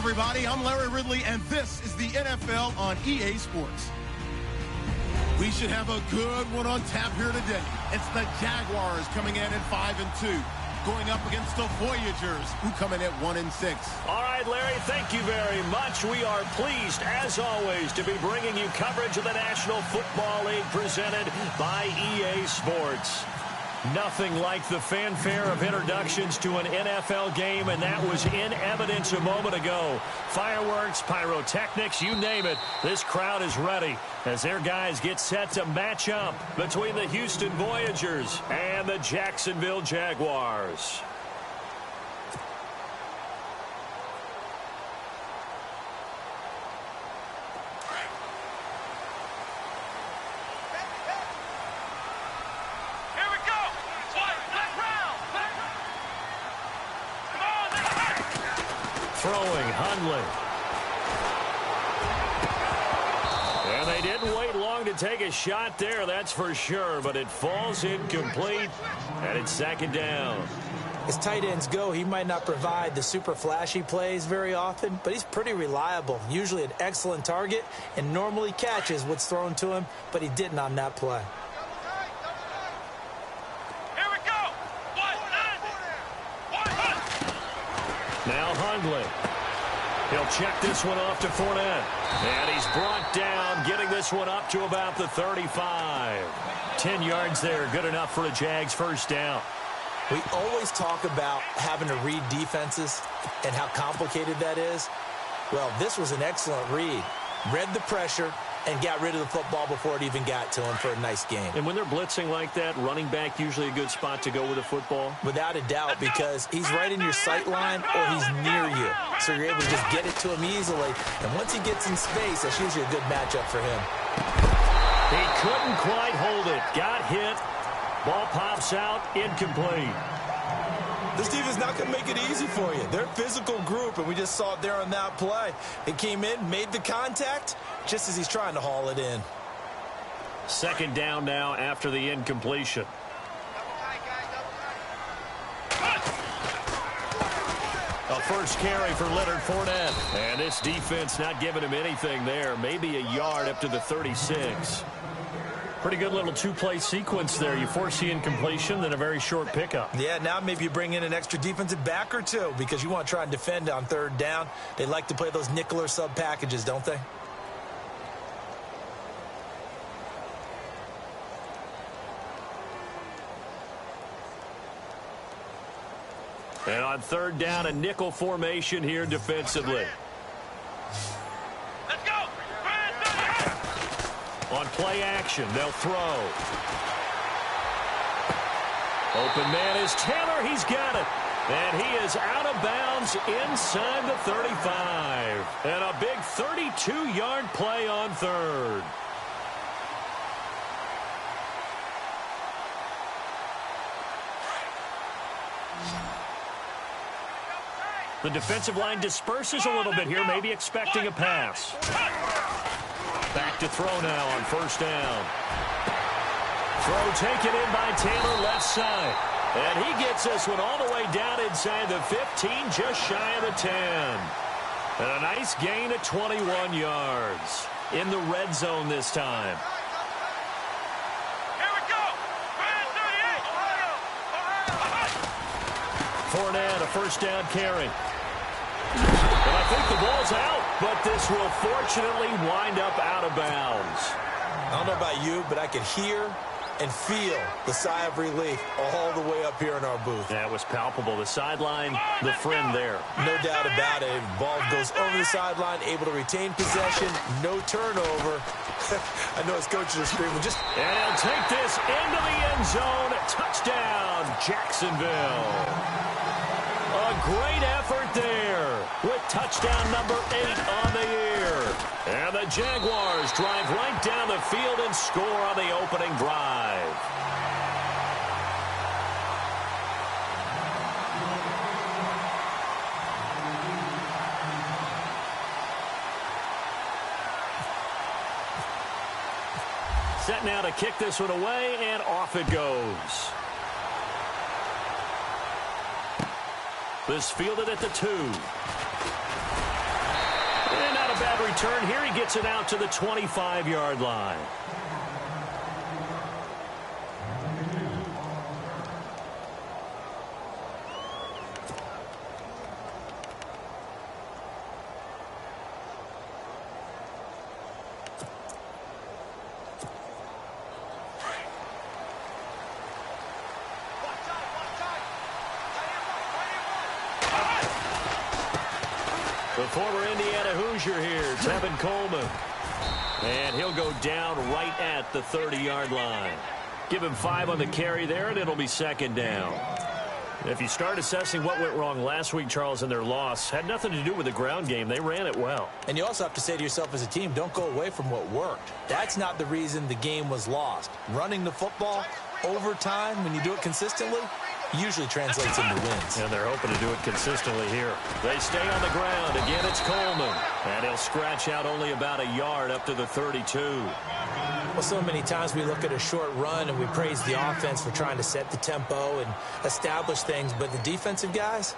everybody. I'm Larry Ridley, and this is the NFL on EA Sports. We should have a good one on tap here today. It's the Jaguars coming in at 5-2, going up against the Voyagers, who come in at 1-6. All right, Larry, thank you very much. We are pleased, as always, to be bringing you coverage of the National Football League presented by EA Sports. Nothing like the fanfare of introductions to an NFL game, and that was in evidence a moment ago. Fireworks, pyrotechnics, you name it. This crowd is ready as their guys get set to match up between the Houston Voyagers and the Jacksonville Jaguars. Throwing, Hundley. And they didn't wait long to take a shot there, that's for sure, but it falls incomplete, and it's second down. As tight ends go, he might not provide the super flashy plays very often, but he's pretty reliable, usually an excellent target, and normally catches what's thrown to him, but he didn't on that play. Now Hundley. He'll check this one off to Fournette. And he's brought down, getting this one up to about the 35. 10 yards there, good enough for a Jags first down. We always talk about having to read defenses and how complicated that is. Well, this was an excellent read. Read the pressure and got rid of the football before it even got to him for a nice game. And when they're blitzing like that, running back usually a good spot to go with the football? Without a doubt, because he's right in your sight line or he's near you. So you're able to just get it to him easily. And once he gets in space, that's usually a good matchup for him. He couldn't quite hold it. Got hit. Ball pops out. Incomplete. This defense is not going to make it easy for you. They're a physical group, and we just saw it there on that play. It came in, made the contact, just as he's trying to haul it in. Second down now after the incompletion. A first carry for Leonard Fournette. And this defense not giving him anything there. Maybe a yard up to the 36. Pretty good little two-play sequence there. You force the incompletion, then a very short pickup. Yeah, now maybe you bring in an extra defensive back or two because you want to try and defend on third down. They like to play those nickel or sub packages, don't they? And on third down, a nickel formation here defensively. Let's go! On play action, they'll throw. Open man is Taylor. He's got it. And he is out of bounds inside the 35. And a big 32-yard play on third. The defensive line disperses a little bit here, maybe expecting a pass. Back to throw now on first down. Throw taken in by Taylor left side. And he gets this one all the way down inside the 15, just shy of the 10. And a nice gain of 21 yards. In the red zone this time. Here we go! Fournette, a first down carry. And I think the ball's out, but this will fortunately wind up out of bounds. I don't know about you, but I could hear and feel the sigh of relief all the way up here in our booth. That was palpable. The sideline, the friend there. No doubt about it. Ball goes over the sideline, able to retain possession, no turnover. I know his coaches are screaming. And he'll take this into the end zone. Touchdown, Jacksonville. A great effort there with touchdown number 8 on the year. And the Jaguars drive right down the field and score on the opening drive. Set now to kick this one away, and off it goes. This fielded at the 2. return here. He gets it out to the 25-yard line. The former Indiana Hoosier here, Tevin Coleman. And he'll go down right at the 30-yard line. Give him 5 on the carry there, and it'll be second down. If you start assessing what went wrong last week, Charles, in their loss, had nothing to do with the ground game. They ran it well. And you also have to say to yourself as a team, don't go away from what worked. That's not the reason the game was lost. Running the football over time, when you do it consistently, usually translates into wins. And they're hoping to do it consistently here. They stay on the ground. Again, it's Coleman. And he'll scratch out only about a yard up to the 32. Well, so many times we look at a short run and we praise the offense for trying to set the tempo and establish things. But the defensive guys,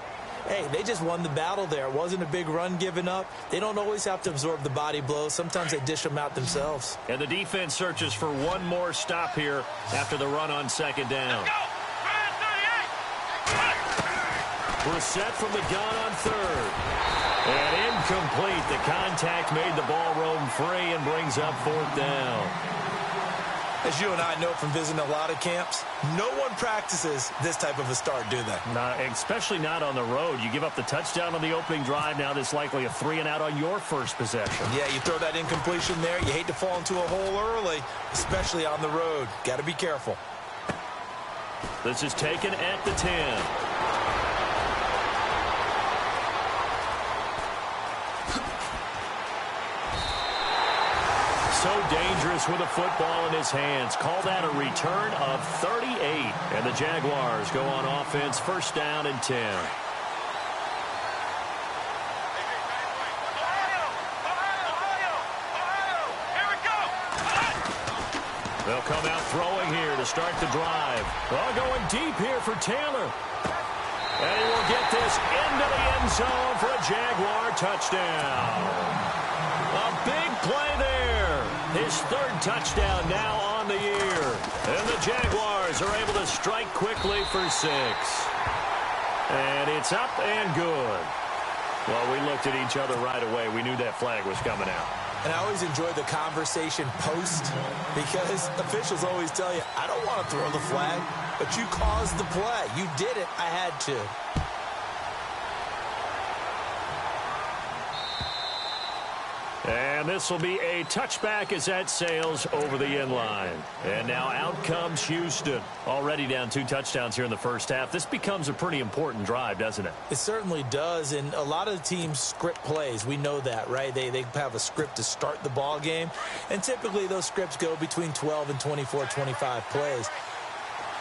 hey, they just won the battle there. It wasn't a big run given up. They don't always have to absorb the body blows. Sometimes they dish them out themselves. And the defense searches for one more stop here after the run on second down. Brissett from the gun on third. And incomplete. The contact made the ball roam free and brings up fourth down. As you and I know from visiting a lot of camps, no one practices this type of a start, do they? Especially not on the road. You give up the touchdown on the opening drive. Now there's likely a 3-and-out on your first possession. Yeah, you throw that incompletion there. You hate to fall into a hole early, especially on the road. Got to be careful. This is taken at the 10. So dangerous with a football in his hands. Call that a return of 38. And the Jaguars go on offense, first down and 10. They'll come out throwing here to start the drive. Oh, going deep here for Taylor. And he will get this into the end zone for a Jaguar touchdown. A big play there. His third touchdown now on the year. And the Jaguars are able to strike quickly for 6. And it's up and good. Well, we looked at each other right away. We knew that flag was coming out. And I always enjoy the conversation post because officials always tell you, I don't want to throw the flag, but you caused the play. You did it. I had to. And this will be a touchback as that sails over the end line. And now out comes Houston. Already down 2 touchdowns here in the first half. This becomes a pretty important drive, doesn't it? It certainly does. And a lot of the teams script plays. We know that, right? They have a script to start the ball game. And typically those scripts go between 12 and 24, 25 plays.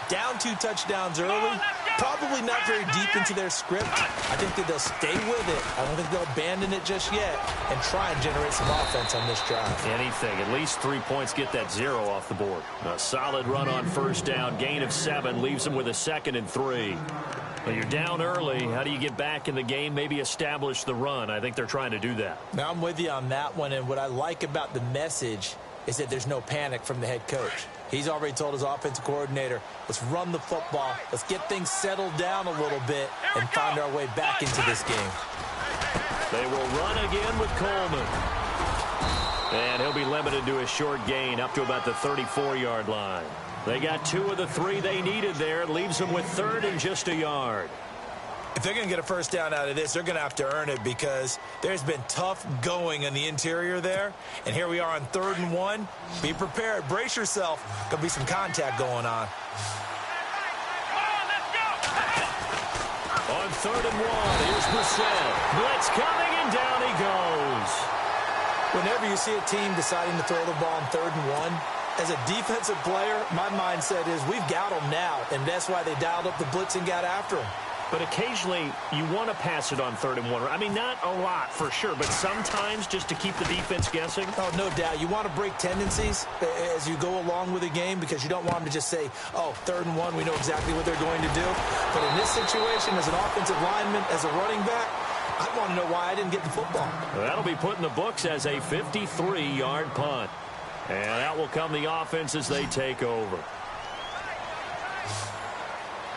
Down 2 touchdowns early, probably not very deep into their script. I think that they'll stay with it. I don't think they'll abandon it just yet and try and generate some offense on this drive. Anything. At least 3 points, get that 0 off the board. A solid run on first down. Gain of 7 leaves them with a 2nd and 3. Well, you're down early. How do you get back in the game? Maybe establish the run. I think they're trying to do that. Now, I'm with you on that one. And what I like about the message is that there's no panic from the head coach. He's already told his offensive coordinator, let's run the football. Let's get things settled down a little bit and find our way back into this game. They will run again with Coleman. And he'll be limited to a short gain up to about the 34-yard line. They got 2 of the 3 they needed there. It leaves them with 3rd and just a yard. If they're going to get a first down out of this, they're going to have to earn it because there's been tough going in the interior there. And here we are on 3rd and 1. Be prepared. Brace yourself. Going to be some contact going on. On 3rd and 1, here's Brissett. Blitz coming, and down he goes. Whenever you see a team deciding to throw the ball on 3rd and 1, as a defensive player, my mindset is we've got them now. And that's why they dialed up the blitz and got after them. But occasionally, you want to pass it on 3rd and 1. I mean, not a lot for sure, but sometimes just to keep the defense guessing. Oh, no doubt. You want to break tendencies as you go along with a game because you don't want them to just say, oh, 3rd and 1, we know exactly what they're going to do. But in this situation, as an offensive lineman, as a running back, I want to know why I didn't get the football. That'll be put in the books as a 53-yard punt. And that will come the offense as they take over.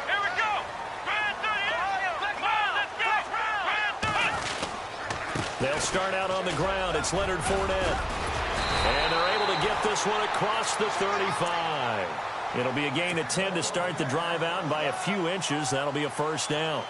Here we go. They'll start out on the ground. It's Leonard Fournette. And they're able to get this one across the 35. It'll be a gain of 10 to start the drive out, and by a few inches, that'll be a first down.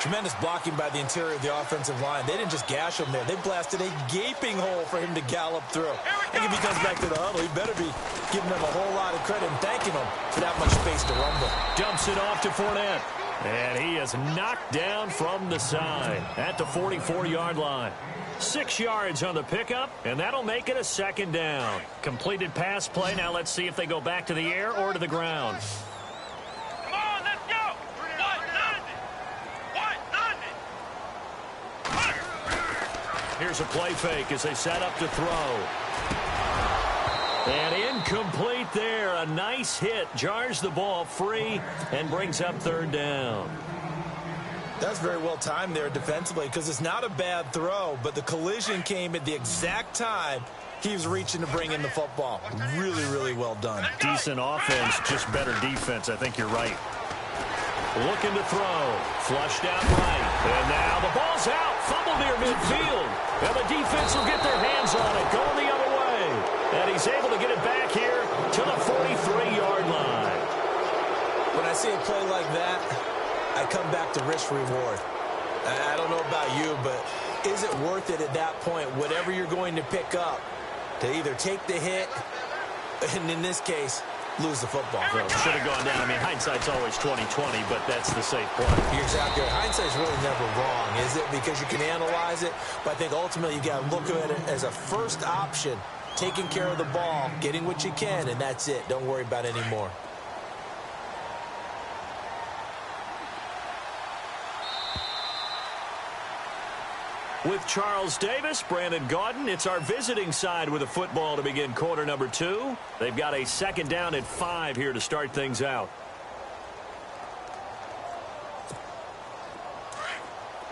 Tremendous blocking by the interior of the offensive line. They didn't just gash him there. They blasted a gaping hole for him to gallop through. And if he comes back to the huddle, he better be giving them a whole lot of credit and thanking them for that much space to rumble. Dumps it off to Fournette. And he is knocked down from the side at the 44-yard line. 6 yards on the pickup, and that'll make it a second down. Completed pass play. Now let's see if they go back to the air or to the ground. Come on, let's go. Here's a play fake as they set up to throw. And incomplete there. A nice hit. Jars the ball free and brings up third down. That's very well timed there defensively because it's not a bad throw, but the collision came at the exact time he was reaching to bring in the football. Really, really well done. Decent offense, just better defense. I think you're right. Looking to throw. Flushed out right. And now the ball's out. Fumble near midfield. And the defense will get their hands on it. Going the other way. And he's able to get it back here to the 43-yard line. When I see a play like that, I come back to risk-reward. I don't know about you, but is it worth it at that point, whatever you're going to pick up, to either take the hit, and in this case, lose the football? Well, should have gone down. I mean, hindsight's always 20/20, but that's the safe play. You're exactly right. Hindsight's really never wrong, is it? Because you can analyze it, but I think ultimately you got to look at it as a first option, taking care of the ball, getting what you can, and that's it. Don't worry about any more. With Charles Davis, Brandon Gaudin, it's our visiting side with a football to begin quarter number 2. They've got a second down at 5 here to start things out.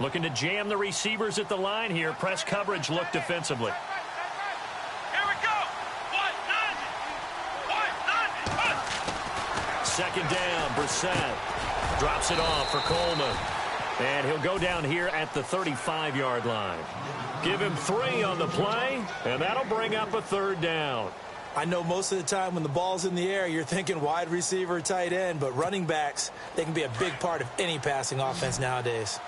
Looking to jam the receivers at the line here. Press coverage look defensively. Here we go. Second down, Brissett. Drops it off for Coleman. And he'll go down here at the 35-yard line. Give him 3 on the play, and that'll bring up a third down. I know most of the time when the ball's in the air, you're thinking wide receiver, tight end, but running backs, they can be a big part of any passing offense nowadays.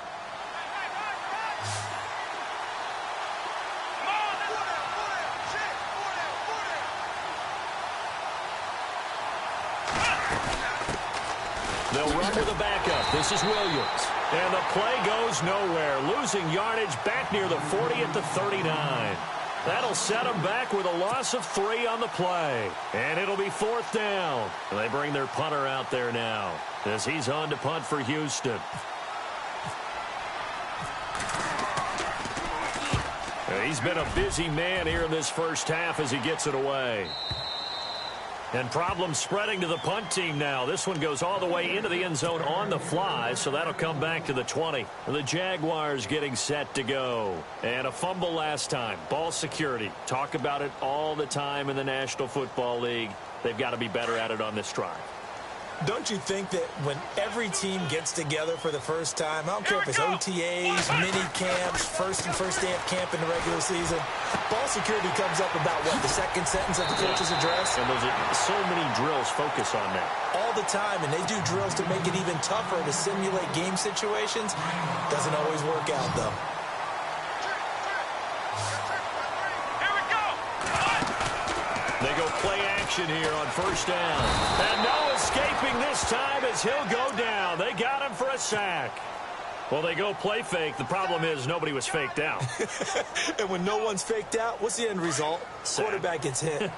They'll run with a backup. This is Williams. And the play goes nowhere. Losing yardage back near the 40 at the 39. That'll set them back with a loss of 3 on the play. And it'll be fourth down. And they bring their punter out there now as he's on to punt for Houston. He's been a busy man here in this first half as he gets it away. And problems spreading to the punt team now. This one goes all the way into the end zone on the fly, so that'll come back to the 20. The Jaguars getting set to go. And a fumble last time. Ball security. Talk about it all the time in the National Football League. They've got to be better at it on this drive. Don't you think that when every team gets together for the first time, I don't care if it's OTAs, mini camps, first day of camp in the regular season, ball security comes up about, what, the second sentence of the coach's address? And there's so many drills focus on that. All the time, and they do drills to make it even tougher to simulate game situations. Doesn't always work out, though. They go play action here on first down. And no escaping this time as he'll go down. They got him for a sack. Well, they go play fake. The problem is nobody was faked out. And when no one's faked out, what's the end result? Sack. Quarterback gets hit.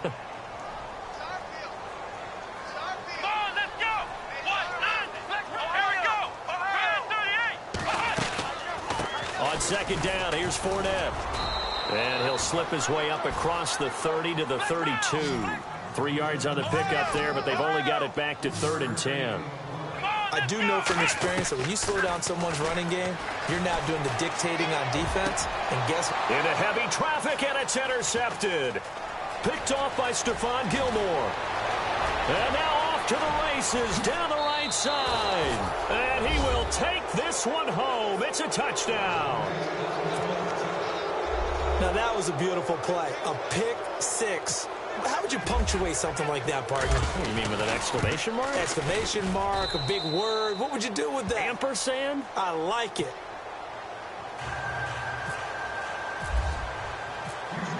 On second down, here's Fournette. And he'll slip his way up across the 30 to the 32. 3 yards on the pickup there, but they've only got it back to 3rd and 10. I I do know from experience that when you slow down someone's running game, you're now doing the dictating on defense. And guess what? Into heavy traffic, and it's intercepted. Picked off by Stephon Gilmore. And now off to the races down the right side. And he will take this one home. It's a touchdown. Now that was a beautiful play. A pick six. How would you punctuate something like that, partner? What do you mean, with an exclamation mark? Exclamation mark, a big word. What would you do with that? Ampersand? I like it.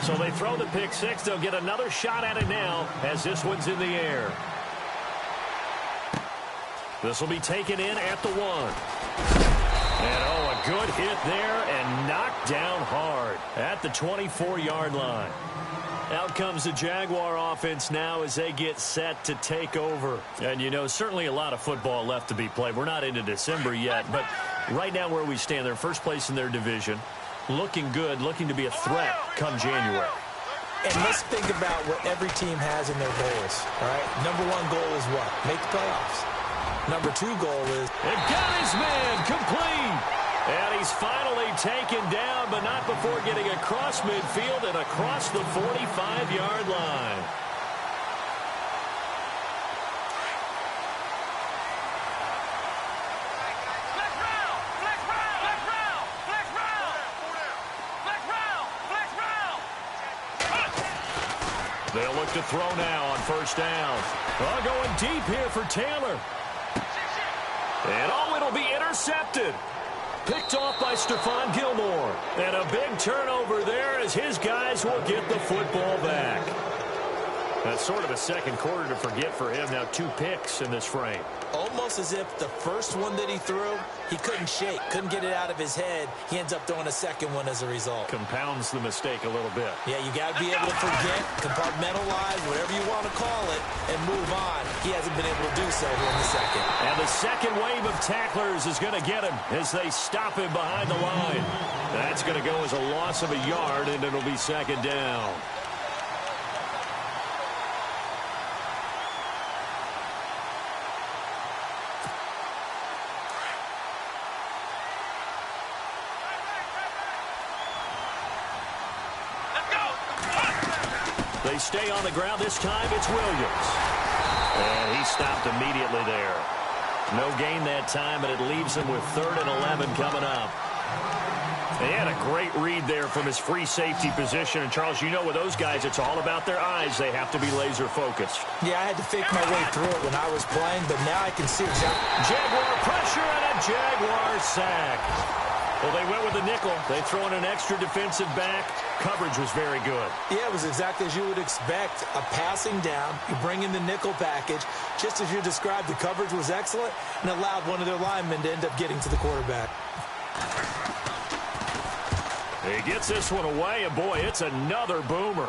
So they throw the pick six. They'll get another shot at it now as this one's in the air. This will be taken in at the 1. And, oh, a good hit there and knocked down hard at the 24-yard line. Out comes the Jaguar offense now as they get set to take over. And, you know, certainly a lot of football left to be played. We're not into December yet, but right now where we stand, they're first place in their division. Looking good, looking to be a threat come January. And let's think about what every team has in their goals, all right? Number 1 goal is what? Make the playoffs. Number 2 goal is... And got his man complete. And he's finally taken down, but not before getting across midfield and across the 45-yard line. They'll look to throw now on first down. Oh, going deep here for Taylor. And, oh, it'll be intercepted. Picked off by Stephon Gilmore. And a big turnover there as his guys will get the football back. That's sort of a second quarter to forget for him. Now 2 picks in this frame. Almost as if the first one that he threw, he couldn't shake, couldn't get it out of his head. He ends up throwing a second one as a result. Compounds the mistake a little bit. Yeah, you got to be able to forget, compartmentalize, whatever you want to call it, and move on. He hasn't been able to do so here in the second. And the second wave of tacklers is going to get him as they stop him behind the line. That's going to go as a loss of a yard, and it'll be second down. They stay on the ground. This time it's Williams. And he stopped immediately there. No gain that time, but it leaves him with 3rd and 11 coming up. He had a great read there from his free safety position. And, Charles, you know with those guys, it's all about their eyes. They have to be laser-focused. Yeah, I had to fake my way through it when I was playing, but now I can see exactly. Jaguar pressure and a Jaguar sack. Well, they went with the nickel. They throw in an extra defensive back. Coverage was very good. Yeah, it was exactly as you would expect. A passing down. You bring in the nickel package. Just as you described, the coverage was excellent and allowed one of their linemen to end up getting to the quarterback. He gets this one away, and boy, it's another boomer.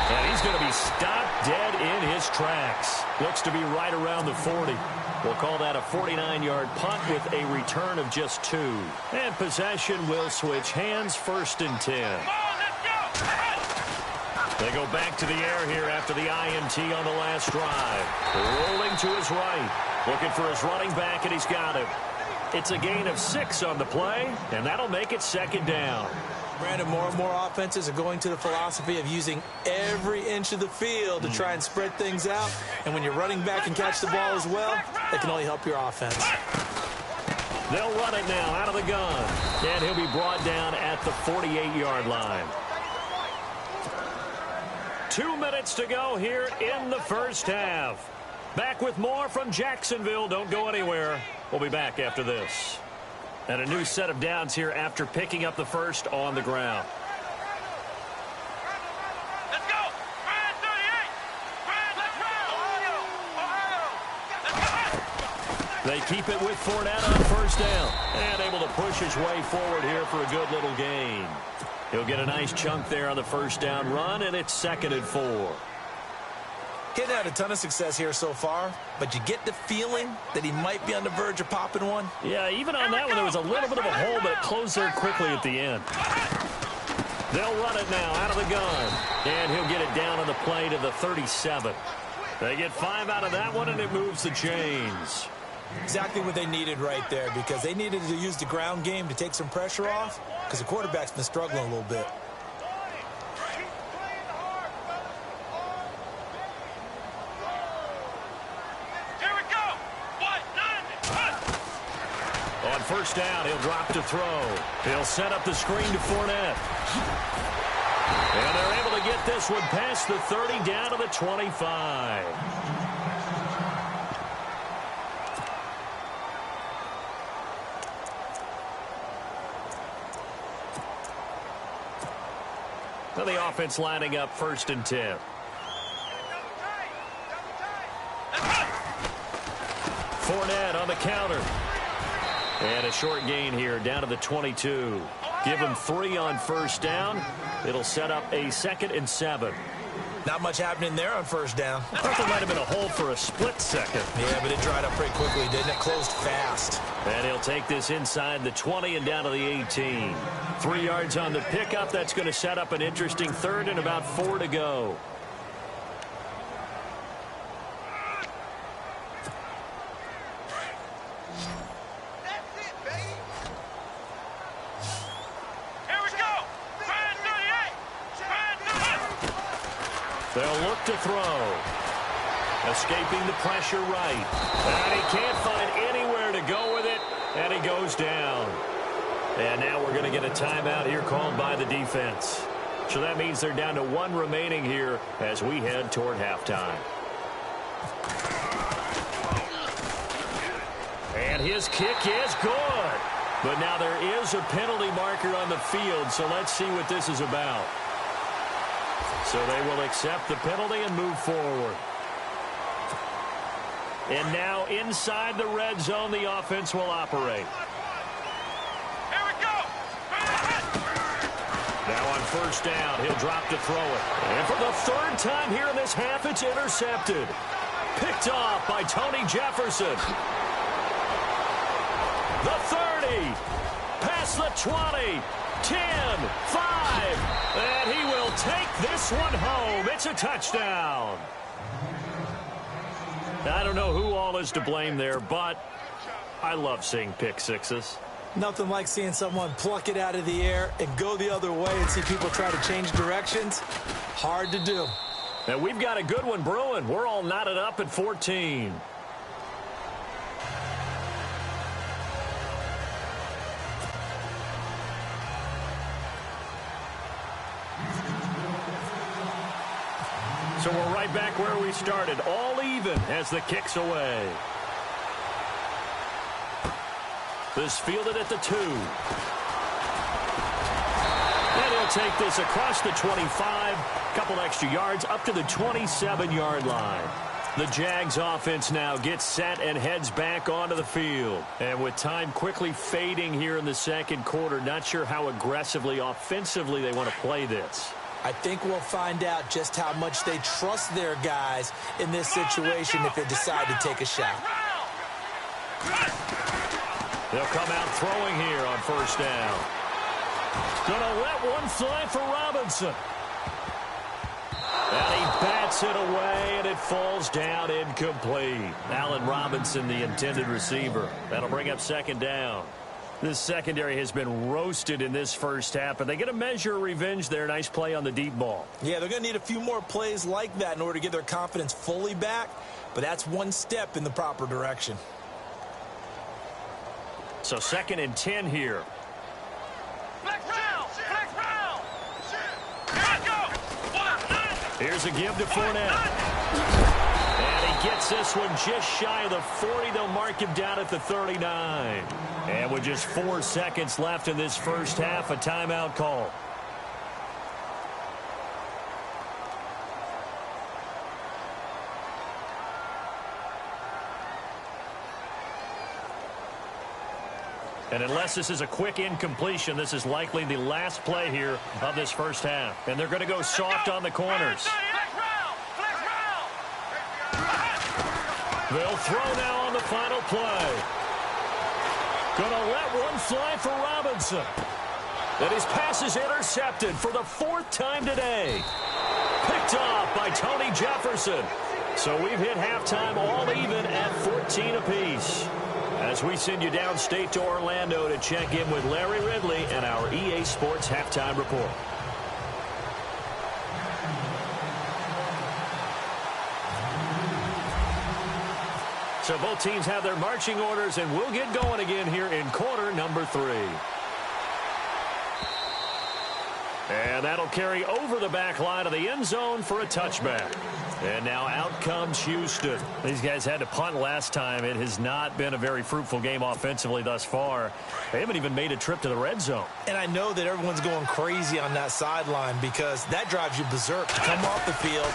And he's going to be stopped dead in his tracks. Looks to be right around the 40. We'll call that a 49-yard punt with a return of just 2. And possession will switch hands, 1st and 10. They go back to the air here after the INT on the last drive. Rolling to his right. Looking for his running back, and he's got him. It's a gain of 6 on the play, and that'll make it second down. Brandon, more and more offenses are going to the philosophy of using every inch of the field to try and spread things out. And when you're running back and catch the ball as well, that can only help your offense. They'll run it now out of the gun. And he'll be brought down at the 48-yard line. 2 minutes to go here in the first half. Back with more from Jacksonville. Don't go anywhere. We'll be back after this. And a new set of downs here after picking up the first on the ground. Let's go! Brand 38! Brand, let's roll! They keep it with Fournette on first down. And able to push his way forward here for a good little gain. He'll get a nice chunk there on the first down run, and it's 2nd and 4. He hadn't had a ton of success here so far, but you get the feeling that he might be on the verge of popping one. Yeah, even on that one, there was a little bit of a hole, but it closed there quickly at the end. They'll run it now out of the gun. And he'll get it down on the play to the 37. They get 5 out of that one, and it moves the chains. Exactly what they needed right there, because they needed to use the ground game to take some pressure off, because the quarterback's been struggling a little bit. Here we go. On first down, he'll drop to throw. He'll set up the screen to Fournette. And they're able to get this one past the 30 down to the 25. Now the offense lining up 1st and 10. Fournette on the counter. And a short gain here down to the 22. Give him 3 on first down. It'll set up a 2nd and 7. Not much happening there on first down. I thought there might have been a hole for a split second. Yeah, but it dried up pretty quickly, didn't it? Closed fast. And he'll take this inside the 20 and down to the 18. 3 yards on the pickup. That's going to set up an interesting 3rd and about 4 to go. They'll look to throw. Escaping the pressure right. And he can't find anywhere to go with it. And he goes down. And now we're going to get a timeout here called by the defense. So that means they're down to 1 remaining here as we head toward halftime. And his kick is good. But now there is a penalty marker on the field, so let's see what this is about. So they will accept the penalty and move forward. And now inside the red zone, the offense will operate. Here we go. Now on first down, he'll drop to throw it. And for the 3rd time here in this half, it's intercepted. Picked off by Tony Jefferson. The 30, past the 20, 10, 5, and he will take this one home. It's a touchdown. I don't know who all is to blame there, but I love seeing pick sixes. Nothing like seeing someone pluck it out of the air and go the other way and see people try to change directions. Hard to do. And we've got a good one brewing. We're all knotted up at 14. So we're right back where we started, all even as the kick's away. This fielded at the 2. And he'll take this across the 25, couple extra yards up to the 27-yard line. The Jags offense now gets set and heads back onto the field. And with time quickly fading here in the 2nd quarter, not sure how aggressively, offensively they want to play this. I think we'll find out just how much they trust their guys in this situation if they decide to take a shot. They'll come out throwing here on first down. Gonna let one fly for Robinson. And he bats it away, and it falls down incomplete. Allen Robinson, the intended receiver. That'll bring up 2nd down. This secondary has been roasted in this first half, and they get a measure of revenge there. Nice play on the deep ball. Yeah, they're going to need a few more plays like that in order to get their confidence fully back, but that's one step in the proper direction. So 2nd and 10 here. Here's a give to Fournette. And he gets this one just shy of the 40. They'll mark him down at the 39. And with just 4 seconds left in this first half, a timeout call. And unless this is a quick incompletion, this is likely the last play here of this first half. And they're going to go soft on the corners. They'll throw now on the final play. Gonna let one fly for Robinson. And his pass is intercepted for the 4th time today. Picked off by Tony Jefferson. So we've hit halftime all even at 14 apiece. As we send you downstate to Orlando to check in with Larry Ridley and our EA Sports Halftime Report. So both teams have their marching orders, and we'll get going again here in quarter number 3. And that'll carry over the back line of the end zone for a touchback. And now out comes Houston. These guys had to punt last time. It has not been a very fruitful game offensively thus far. They haven't even made a trip to the red zone. And I know that everyone's going crazy on that sideline because that drives you berserk to come off the field,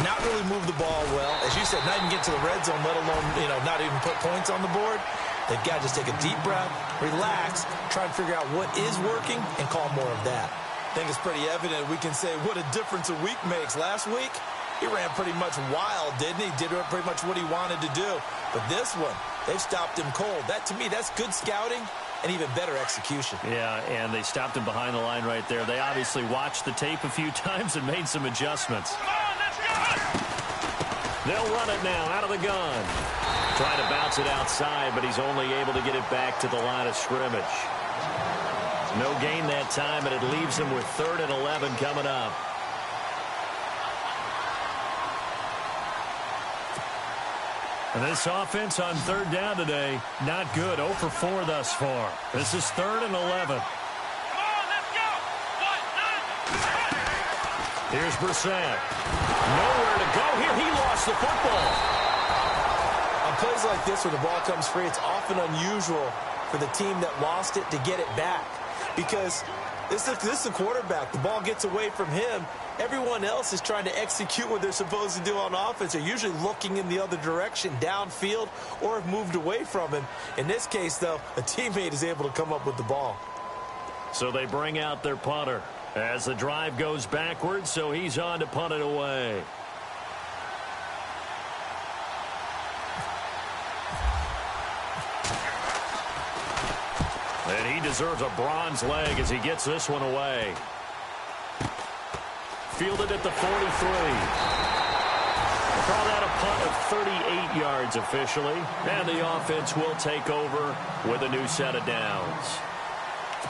not really move the ball well. As you said, not even get to the red zone, let alone, not even put points on the board. They've got to just take a deep breath, relax, try and figure out what is working, and call more of that. I think it's pretty evident we can say what a difference a week makes. Last week, he ran pretty much wild, didn't he? Did pretty much what he wanted to do. But this one, they've stopped him cold. That, to me, that's good scouting and even better execution. Yeah, and they stopped him behind the line right there. They obviously watched the tape a few times and made some adjustments. Come on, let's go! They'll run it now out of the gun. Trying to bounce it outside, but he's only able to get it back to the line of scrimmage. No gain that time, and it leaves him with 3rd and 11 coming up. And this offense on 3rd down today, not good. 0 for 4 thus far. This is 3rd and 11. Come on, let's go! 1, 9. Here's Brissett. Nowhere to go here. He lost the football. On plays like this where the ball comes free, it's often unusual for the team that lost it to get it back. Because this is a quarterback. The ball gets away from him. Everyone else is trying to execute what they're supposed to do on offense. They're usually looking in the other direction, downfield, or have moved away from him. In this case, though, a teammate is able to come up with the ball. So they bring out their punter as the drive goes backwards, so he's on to punt it away. And he deserves a bronze leg as he gets this one away. Fielded at the 43. Call that a punt of 38 yards officially. And the offense will take over with a new set of downs.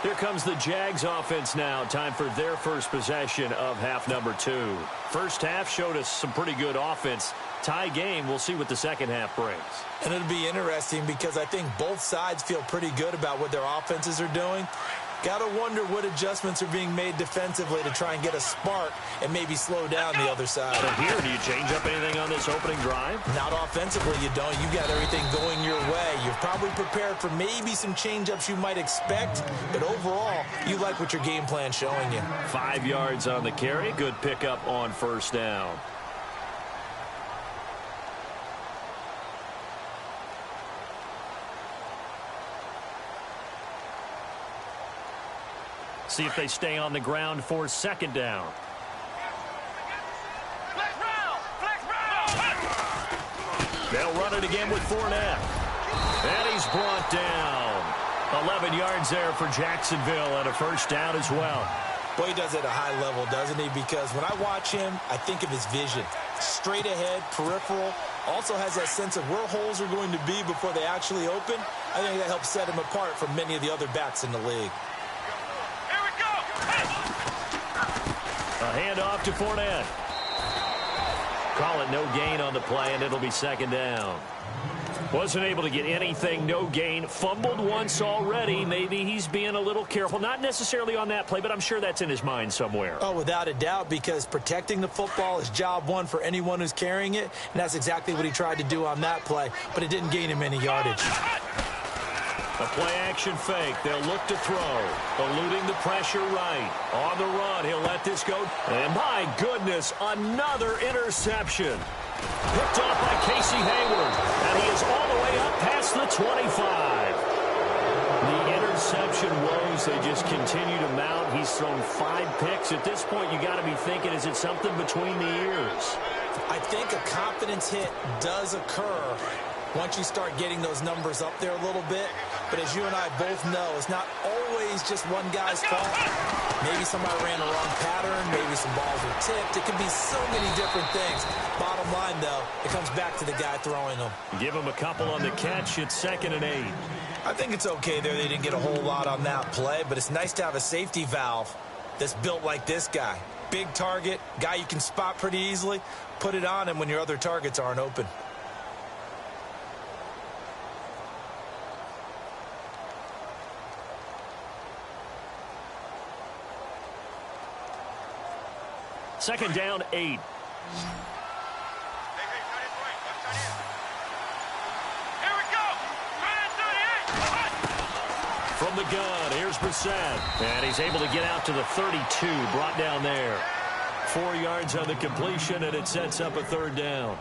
Here comes the Jags offense now. Time for their first possession of half number 2. First half showed us some pretty good offense. Tie game. We'll see what the second half brings. And it'll be interesting because I think both sides feel pretty good about what their offenses are doing. Got to wonder what adjustments are being made defensively to try and get a spark and maybe slow down the other side. But here, do you change up anything on this opening drive? Not offensively, you don't. You've got everything going your way. You're probably prepared for maybe some change-ups you might expect, but overall, you like what your game plan's showing you. 5 yards on the carry. Good pickup on first down. See if they stay on the ground for second down. Flex round! Flex round! They'll run it again with Fournette. And he's brought down. 11 yards there for Jacksonville and a first down as well. Boy, he does it at a high level, doesn't he? Because when I watch him, I think of his vision. Straight ahead, peripheral. Also has that sense of where holes are going to be before they actually open. I think that helps set him apart from many of the other backs in the league. A handoff to Fournette. Call it no gain on the play, and it'll be second down. Wasn't able to get anything, no gain. Fumbled once already. Maybe he's being a little careful. Not necessarily on that play, but I'm sure that's in his mind somewhere. Oh, without a doubt, because protecting the football is job one for anyone who's carrying it, and that's exactly what he tried to do on that play, but it didn't gain him any yardage. A play-action fake. They'll look to throw. Eluding the pressure right. On the run, he'll let this go. And my goodness, another interception. Picked off by Casey Hayward. And he is all the way up past the 25. The interception woes, they just continue to mount. He's thrown 5 picks. At this point, you got to be thinking, is it something between the ears? I think a confidence hit does occur once you start getting those numbers up there a little bit. But as you and I both know, it's not always just one guy's fault. Maybe somebody ran the wrong pattern. Maybe some balls were tipped. It could be so many different things. Bottom line, though, it comes back to the guy throwing them. Give him a couple on the catch. It's 2nd and 8. I think it's okay there. They didn't get a whole lot on that play, but it's nice to have a safety valve that's built like this guy. Big target, guy you can spot pretty easily. Put it on him when your other targets aren't open. Second down, 8. From the gun, here's Brissett. And he's able to get out to the 32, brought down there. 4 yards on the completion, and it sets up a 3rd down.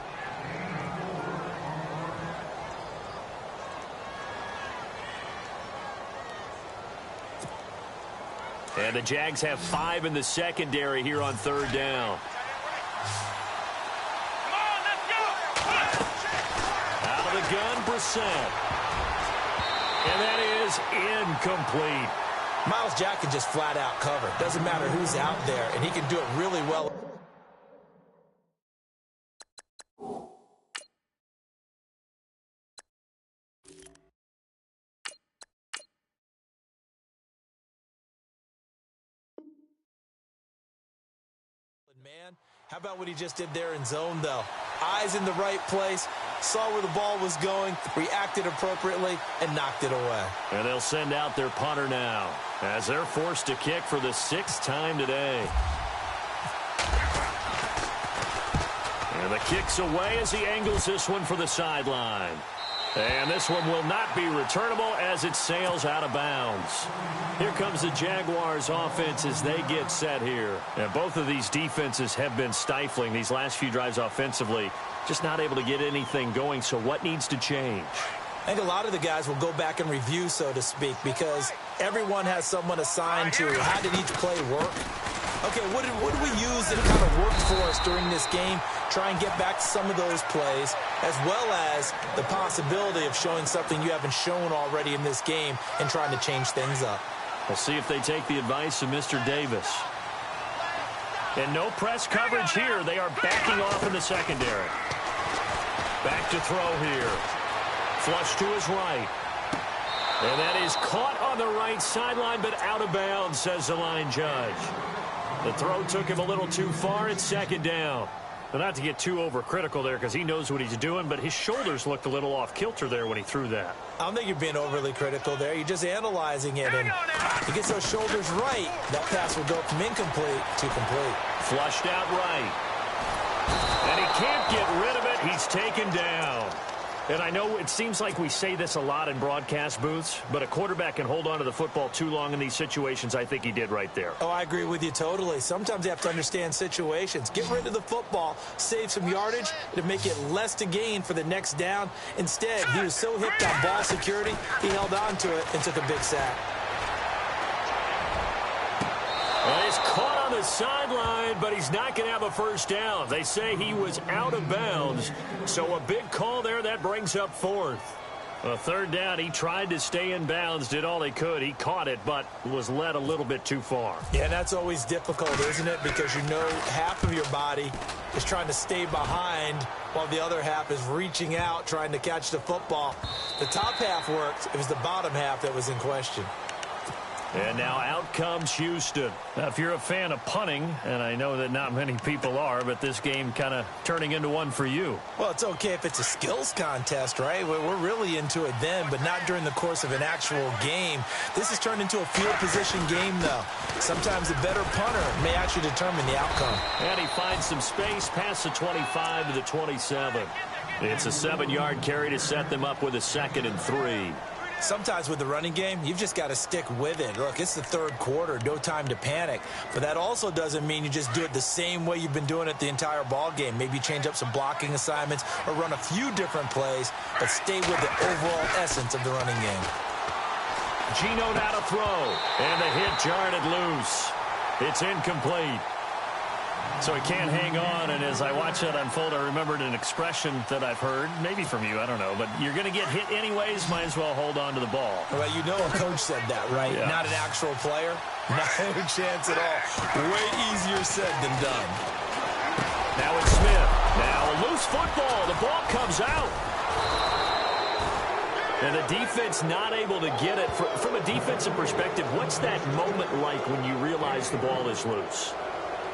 And the Jags have 5 in the secondary here on 3rd down. Out of the gun, Brissett. And that is incomplete. Miles Jack can just flat out cover. Doesn't matter who's out there, and he can do it really well. Man, how about what he just did there in zone, though? Eyes in the right place, saw where the ball was going, reacted appropriately, and knocked it away. And they'll send out their punter now as they're forced to kick for the 6th time today. And the kick's away as he angles this one for the sideline. And this one will not be returnable as it sails out of bounds. Here comes the Jaguars offense as they get set here. And both of these defenses have been stifling these last few drives offensively. Just not able to get anything going, so what needs to change? I think a lot of the guys will go back and review, so to speak, because everyone has someone assigned to how did each play work. Okay, what did we use that kind of worked for us during this game? Try and get back to some of those plays, as well as the possibility of showing something you haven't shown already in this game and trying to change things up. We'll see if they take the advice of Mr. Davis. And no press coverage here. They are backing off in the secondary. Back to throw here. Flush to his right. And that is caught on the right sideline, but out of bounds, says the line judge. The throw took him a little too far. It's 2nd down. But not to get too overcritical there because he knows what he's doing, but his shoulders looked a little off kilter there when he threw that. I don't think you're being overly critical there. You're just analyzing it, and he gets those shoulders right. That pass will go from incomplete to complete. Flushed out right. And he can't get rid of it. He's taken down. And I know it seems like we say this a lot in broadcast booths, but a quarterback can hold on to the football too long in these situations. I think he did right there. Oh, I agree with you totally. Sometimes you have to understand situations. Get rid of the football, save some yardage to make it less to gain for the next down. Instead, he was so hipped on ball security, he held on to it and took a big sack. Well, he's caught on the sideline, but he's not going to have a first down. They say he was out of bounds, so a big call there. That brings up 4th. A 3rd down, he tried to stay in bounds, did all he could. He caught it, but was led a little bit too far. Yeah, that's always difficult, isn't it? Because you know half of your body is trying to stay behind while the other half is reaching out, trying to catch the football. The top half worked. It was the bottom half that was in question. And now out comes Houston. Now, if you're a fan of punting, and I know that not many people are, but this game kind of turning into one for you. Well, it's okay if it's a skills contest, right? We're really into it then, but not during the course of an actual game. This has turned into a field position game, though. Sometimes the better punter may actually determine the outcome. And he finds some space past the 25 to the 27. It's a 7-yard carry to set them up with a 2nd and 3. Sometimes with the running game, you've just got to stick with it. Look, it's the 3rd quarter, no time to panic. But that also doesn't mean you just do it the same way you've been doing it the entire ball game. Maybe change up some blocking assignments or run a few different plays, but stay with the overall essence of the running game. Geno now to throw, and the hit jarred it loose. It's incomplete. So he can't hang on, and as I watch that unfold, I remembered an expression that I've heard, maybe from you, I don't know, but you're going to get hit anyways, might as well hold on to the ball. Well, you know a coach said that, right? Yeah. Not an actual player. No chance at all. Way easier said than done. Now it's Smith. Now a loose football. The ball comes out. And the defense not able to get it. From a defensive perspective, what's that moment like when you realize the ball is loose?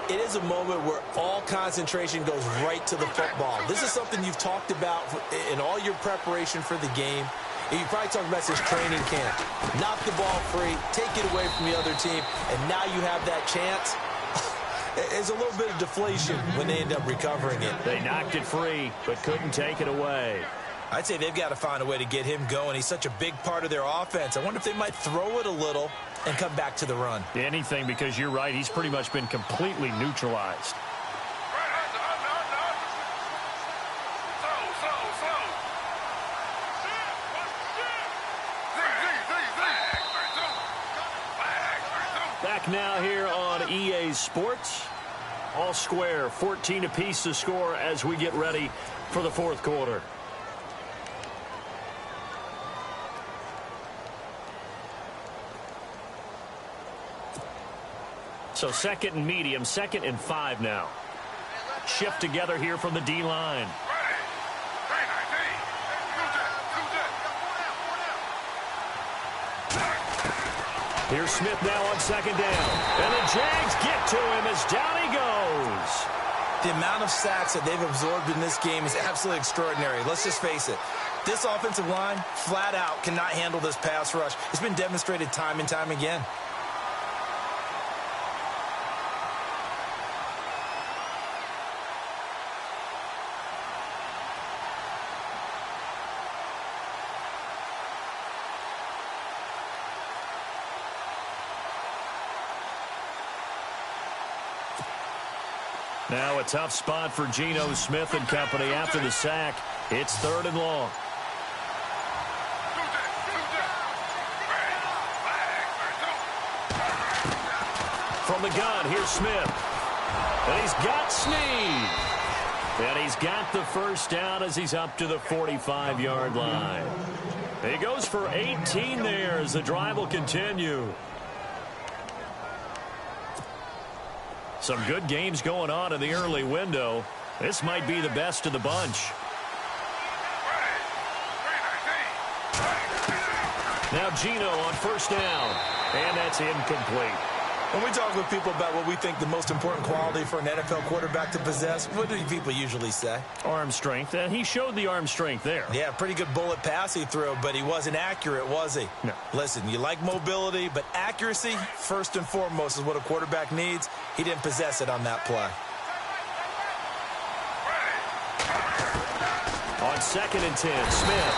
It is a moment where all concentration goes right to the football. This is something you've talked about in all your preparation for the game. And you probably talked about this training camp. Knock the ball free, take it away from the other team, and now you have that chance. There's a little bit of deflation when they end up recovering it. They knocked it free, but couldn't take it away. I'd say they've got to find a way to get him going. He's such a big part of their offense. I wonder if they might throw it a little and come back to the run. Anything, because you're right. He's pretty much been completely neutralized. Back now here on EA Sports. All square, 14 apiece to score as we get ready for the fourth quarter. So second and medium, 2nd and 5 now. Shift together here from the D-line. Here's Smith now on 2nd down. And the Jags get to him as down he goes. The amount of sacks that they've absorbed in this game is absolutely extraordinary. Let's just face it. This offensive line, flat out, cannot handle this pass rush. It's been demonstrated time and time again. Now a tough spot for Geno Smith and company after the sack. It's 3rd and long. From the gun, here's Smith. And he's got Snead. And he's got the first down as he's up to the 45-yard line. He goes for 18 there as the drive will continue. Some good games going on in the early window. This might be the best of the bunch. Now Geno on 1st down. And that's incomplete. When we talk with people about what we think the most important quality for an NFL quarterback to possess, what do people usually say? Arm strength. And he showed the arm strength there. Yeah, pretty good bullet pass he threw, but he wasn't accurate, was he? No. Listen, you like mobility, but accuracy, first and foremost, is what a quarterback needs. He didn't possess it on that play. On 2nd and 10, Smith.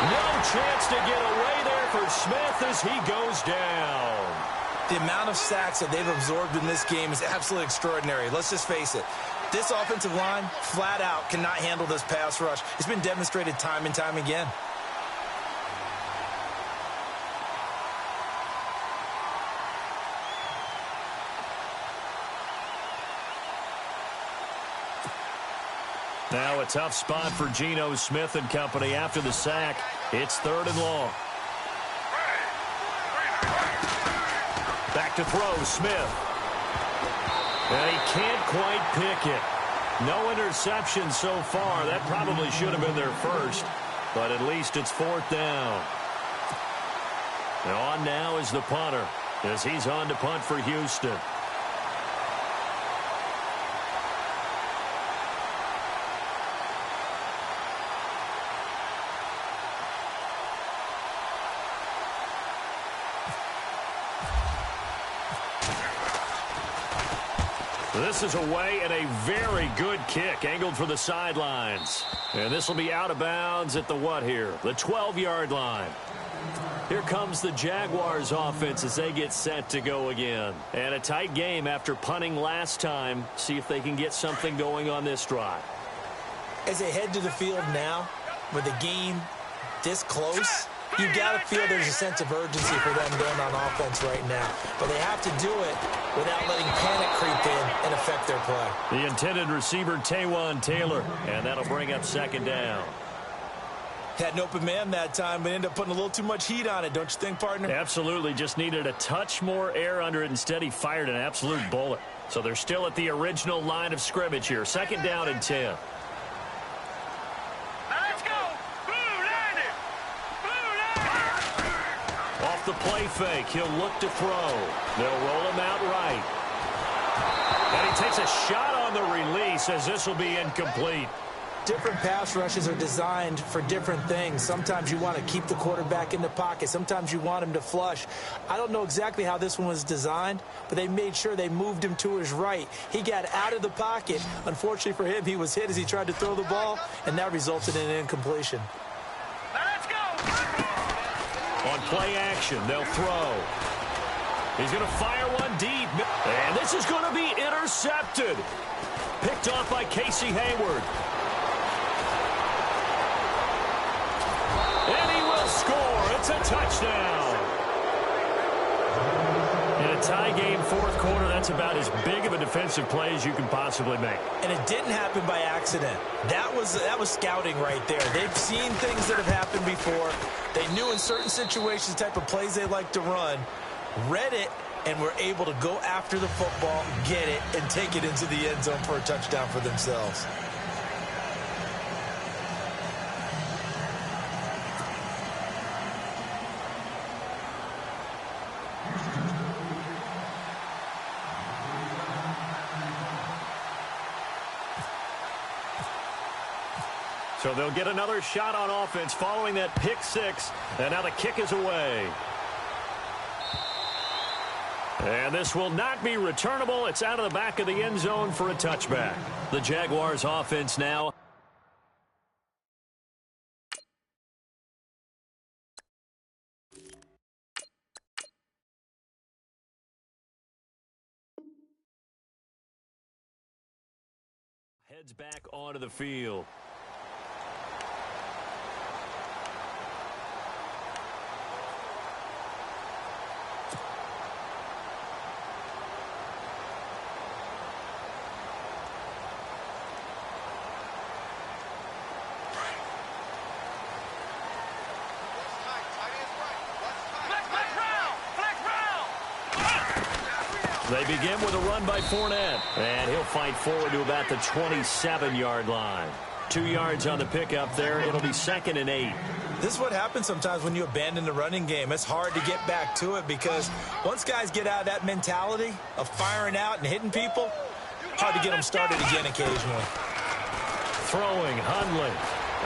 No chance to get away there for Smith as he goes down. The amount of sacks that they've absorbed in this game is absolutely extraordinary. Let's just face it. This offensive line, flat out, cannot handle this pass rush. It's been demonstrated time and time again. Now a tough spot for Geno Smith and company after the sack. It's 3rd and long. Back to throw, Smith. And he can't quite pick it. No interception so far. That probably should have been their first, but at least it's 4th down. And on now is the punter as he's on to punt for Houston. This is away and a very good kick angled for the sidelines. And this will be out of bounds at the what here? The 12-yard line. Here comes the Jaguars offense as they get set to go again. And a tight game after punting last time. See if they can get something going on this drive. As they head to the field now, with the game this close, you got to feel there's a sense of urgency for them going on offense right now. But they have to do it without letting panic creep in and affect their play. The intended receiver, Taywan Taylor, and that'll bring up 2nd down. Had an open man that time, but ended up putting a little too much heat on it, don't you think, partner? Absolutely. Just needed a touch more air under it. Instead, he fired an absolute bullet. So they're still at the original line of scrimmage here. 2nd down and 10. Now let's go. Blue line it. Blue line. Off the play fake, he'll look to throw. They'll roll him out right. And he takes a shot on the release as this will be incomplete. Different pass rushes are designed for different things. Sometimes you want to keep the quarterback in the pocket. Sometimes you want him to flush. I don't know exactly how this one was designed, but they made sure they moved him to his right. He got out of the pocket. Unfortunately for him, he was hit as he tried to throw the ball, and that resulted in an incompletion. Now let's go. On play action, they'll throw. He's going to fire one deep. And this is going to be intercepted. Picked off by Casey Hayward. And he will score. It's a touchdown. In a tie game, 4th quarter, that's about as big of a defensive play as you can possibly make. And it didn't happen by accident. That was scouting right there. They've seen things that have happened before. They knew in certain situations the type of plays they like to run, read it, and were able to go after the football, get it, and take it into the end zone for a touchdown for themselves. So they'll get another shot on offense following that pick 6, and now the kick is away. And this will not be returnable. It's out of the back of the end zone for a touchback. The Jaguars offense now. Heads back onto the field. They begin with a run by Fournette, and he'll fight forward to about the 27-yard line. 2 yards on the pickup there. It'll be 2nd and 8. This is what happens sometimes when you abandon the running game. It's hard to get back to it because once guys get out of that mentality of firing out and hitting people, hard to get them started again occasionally. Throwing, Hundley,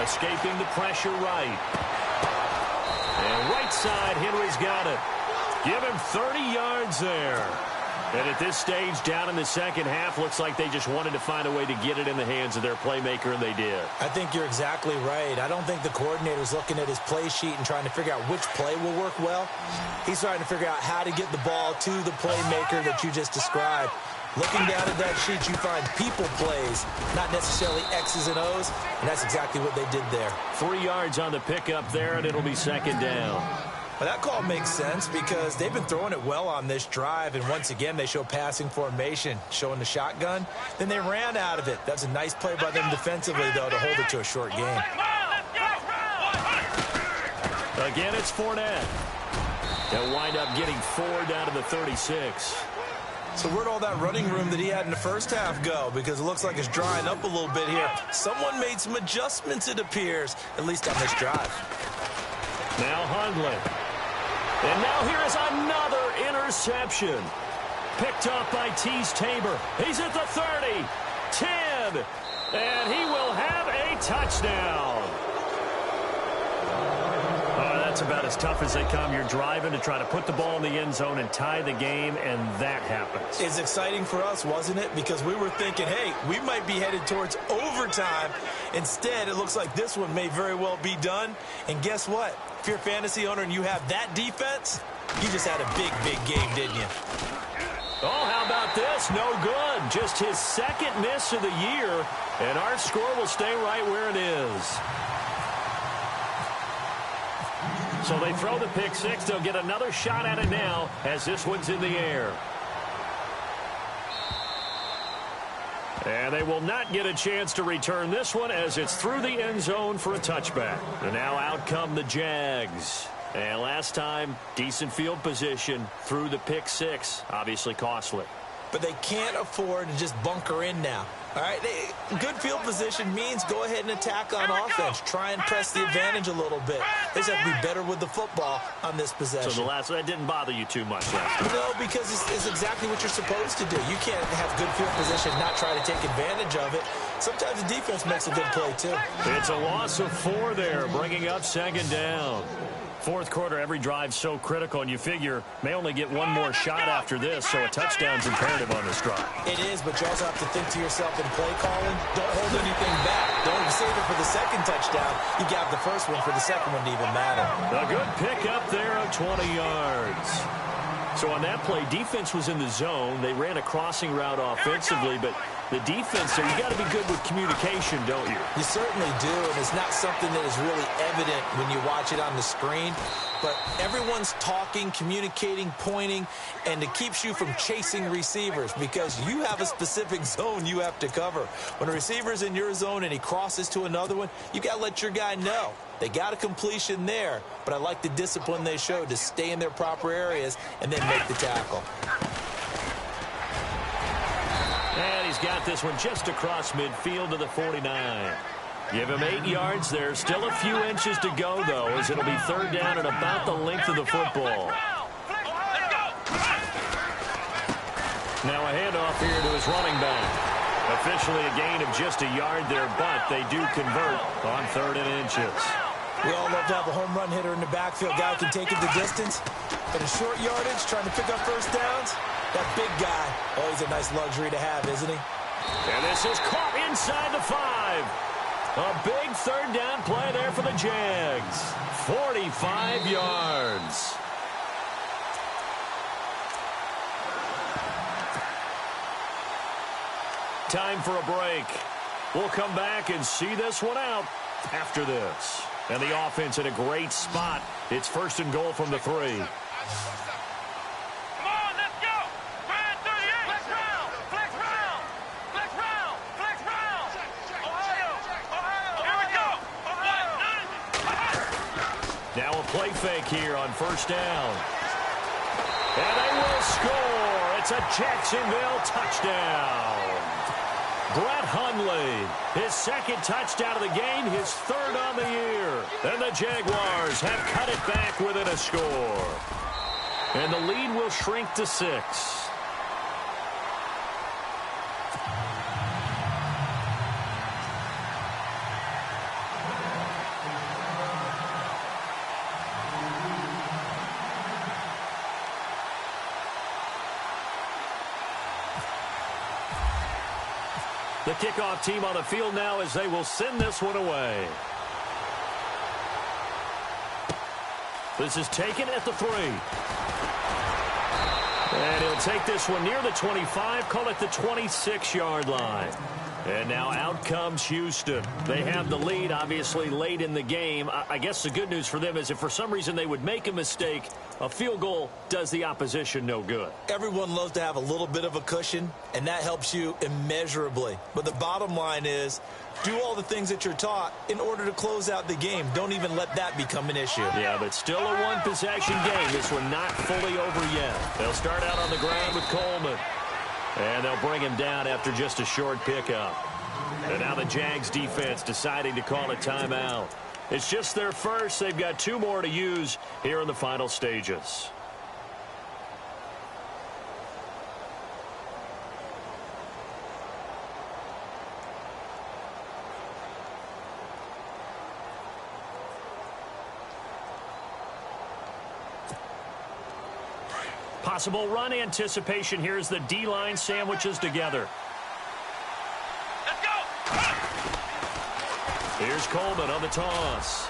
escaping the pressure right. And right side, Henry's got it. Give him 30 yards there. And at this stage, down in the second half, looks like they just wanted to find a way to get it in the hands of their playmaker, and they did. I think you're exactly right. I don't think the coordinator's looking at his play sheet and trying to figure out which play will work well. He's trying to figure out how to get the ball to the playmaker that you just described. Looking down at that sheet, you find people plays, not necessarily X's and O's, and that's exactly what they did there. 3 yards on the pickup there, and it'll be 2nd down. Well, that call makes sense because they've been throwing it well on this drive, and once again, they show passing formation, showing the shotgun. Then they ran out of it. That's a nice play by them defensively, though, to hold it to a short game. Again, it's Fournette. They'll wind up getting 4 down to the 36. So where'd all that running room that he had in the first half go? Because it looks like it's drying up a little bit here. Someone made some adjustments, it appears, at least on this drive. Now Hundley. And now here is another interception. Picked up by Tease Tabor. He's at the 30, 10, and he will have a touchdown. Oh, that's about as tough as they come. You're driving to try to put the ball in the end zone and tie the game, and that happens. It's exciting for us, wasn't it? Because we were thinking, hey, we might be headed towards overtime. Instead, it looks like this one may very well be done. And guess what? If you're a fantasy owner and you have that defense, you just had a big, big game, didn't you? Oh, how about this? No good. Just his 2nd miss of the year, and our score will stay right where it is. So they throw the pick 6. They'll get another shot at it now as this one's in the air. And they will not get a chance to return this one as it's through the end zone for a touchback. And now out come the Jags. And last time, decent field position through the pick six. Obviously costly. But they can't afford to just bunker in now. All right, good field position means go ahead and attack on offense. Try and press the advantage a little bit. They just have to be better with the football on this possession. So that didn't bother you too much last time? No, because it's exactly what you're supposed to do. You can't have good field position and not try to take advantage of it. Sometimes the defense makes a good play, too. It's a loss of 4 there, bringing up second down. Fourth quarter, every drive's so critical, and you figure may only get one more shot after this, so a touchdown's imperative on this drive. It is, but you also have to think to yourself in play calling, don't hold anything back. Don't save it for the second touchdown. You got the first one for the second one to even matter. A good pickup there of 20 yards. So on that play, defense was in the zone. They ran a crossing route offensively, but the defense, so you got to be good with communication, don't you? You certainly do, and it's not something that is really evident when you watch it on the screen. But everyone's talking, communicating, pointing, and it keeps you from chasing receivers because you have a specific zone you have to cover. When a receiver's in your zone and he crosses to another one, you got to let your guy know. They got a completion there, but I like the discipline they showed to stay in their proper areas and then make the tackle. And he's got this one just across midfield to the 49. Give him 8 yards there. Still a few inches to go, though, as it'll be third down and about the length of the football. Now a handoff here to his running back. Officially a gain of just a yard there, but they do convert on 3rd and inches. We all love to have a home run hitter in the backfield. Guy who can take it the distance. But in short yardage, trying to pick up first downs, that big guy, always a nice luxury to have, isn't he? And this is caught inside the 5. A big third down play there for the Jags. 45 yards. Time for a break. We'll come back and see this one out after this. And the offense in a great spot. It's 1st and goal from the 3. Come on, let's go. Ryan 38. Flex round. Flex round. Flex round. Flex round. Ohio. Here we go. Now a play fake here on 1st down. And they will score. It's a Jacksonville touchdown. Brett Hundley, his 2nd touchdown of the game, his 3rd on the year. And the Jaguars have cut it back within a score. And the lead will shrink to 6. The kickoff team on the field now as they will send this one away. This is taken at the 3. And he'll take this one near the 25, call it the 26-yard line. And now out comes Houston. They have the lead, obviously, late in the game. I guess the good news for them is if for some reason they would make a mistake, a field goal does the opposition no good. Everyone loves to have a little bit of a cushion, and that helps you immeasurably. But the bottom line is, do all the things that you're taught in order to close out the game. Don't even let that become an issue. Yeah, but still a one-possession game. This one not fully over yet. They'll start out on the ground with Coleman. And they'll bring him down after just a short pickup. And now the Jags defense deciding to call a timeout. It's just their first. They've got 2 more to use here in the final stages. Possible run anticipation here as the D-line sandwiches together. Let's go. Here's Coleman on the toss.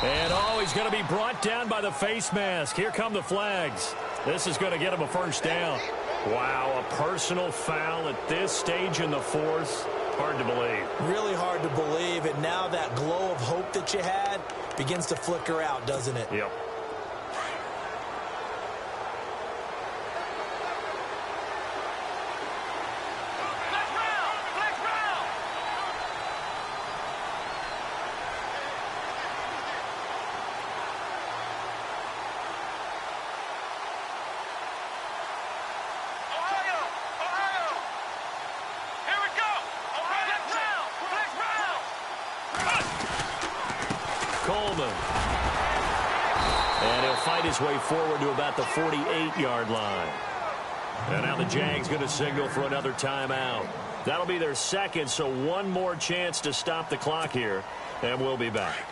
And, he's going to be brought down by the face mask. Here come the flags. This is going to get him a first down. Wow, a personal foul at this stage in the 4th. Hard to believe. Really hard to believe, and now that glow of hope that you had begins to flicker out, doesn't it? Yep. Coleman. And he'll fight his way forward to about the 48-yard line. And now the Jags going to signal for another timeout. That'll be their second, so one more chance to stop the clock here. And we'll be back.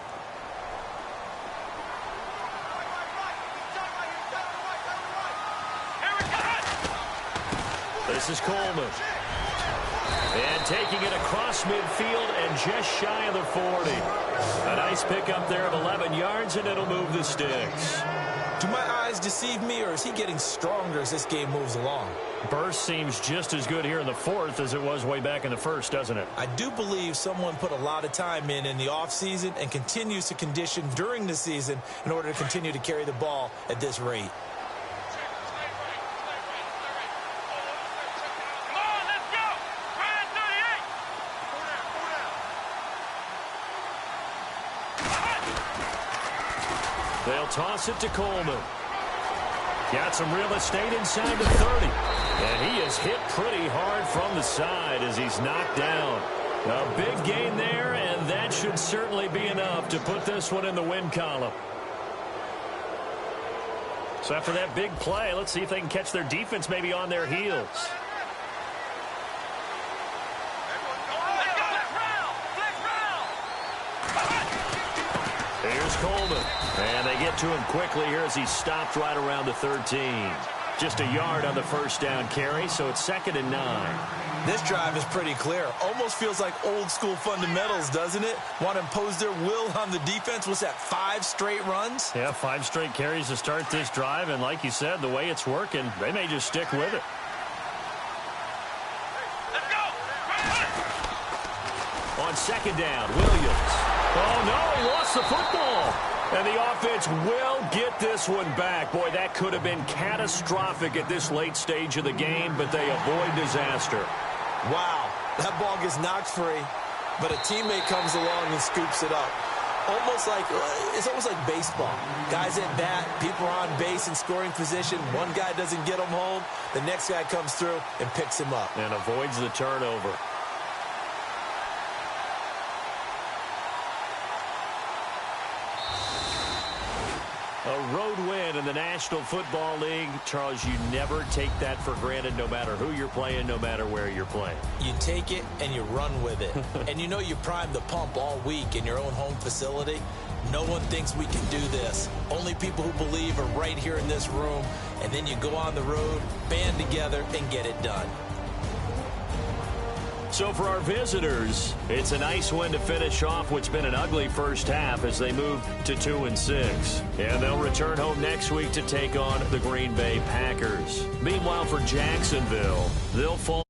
This is Coleman. And taking it across midfield and just shy of the 40. A nice pickup there of 11 yards, and it'll move the sticks. Do my eyes deceive me, or is he getting stronger as this game moves along? Burst seems just as good here in the fourth as it was way back in the first, doesn't it? I do believe someone put a lot of time in the offseason and continues to condition during the season in order to continue to carry the ball at this rate. They'll toss it to Coleman. Got some real estate inside the 30. And he is hit pretty hard from the side as he's knocked down. A big gain there, and that should certainly be enough to put this one in the win column. So after that big play, let's see if they can catch their defense maybe on their heels. Here's Coleman. And they get to him quickly here as he's stopped right around the 13. Just a yard on the first down carry, so it's 2nd and 9. This drive is pretty clear. Almost feels like old school fundamentals, doesn't it? Want to impose their will on the defense. What's that, 5 straight runs? Yeah, 5 straight carries to start this drive. And like you said, the way it's working, they may just stick with it. Let's go! On 2nd down, Williams. Oh, no, he lost the football. And the offense will get this one back. Boy, that could have been catastrophic at this late stage of the game, but they avoid disaster. Wow, that ball gets knocked free, but a teammate comes along and scoops it up. It's almost like baseball. Guys at bat, people are on base in scoring position. One guy doesn't get him home. The next guy comes through and picks him up. And avoids the turnover. A road win in the National Football League. Charles, you never take that for granted no matter who you're playing, no matter where you're playing. You take it and you run with it. And you know you primed the pump all week in your own home facility. No one thinks we can do this. Only people who believe are right here in this room. And then you go on the road, band together, and get it done. So for our visitors, it's a nice win to finish off what's been an ugly first half as they move to 2-6. And they'll return home next week to take on the Green Bay Packers. Meanwhile, for Jacksonville, they'll fall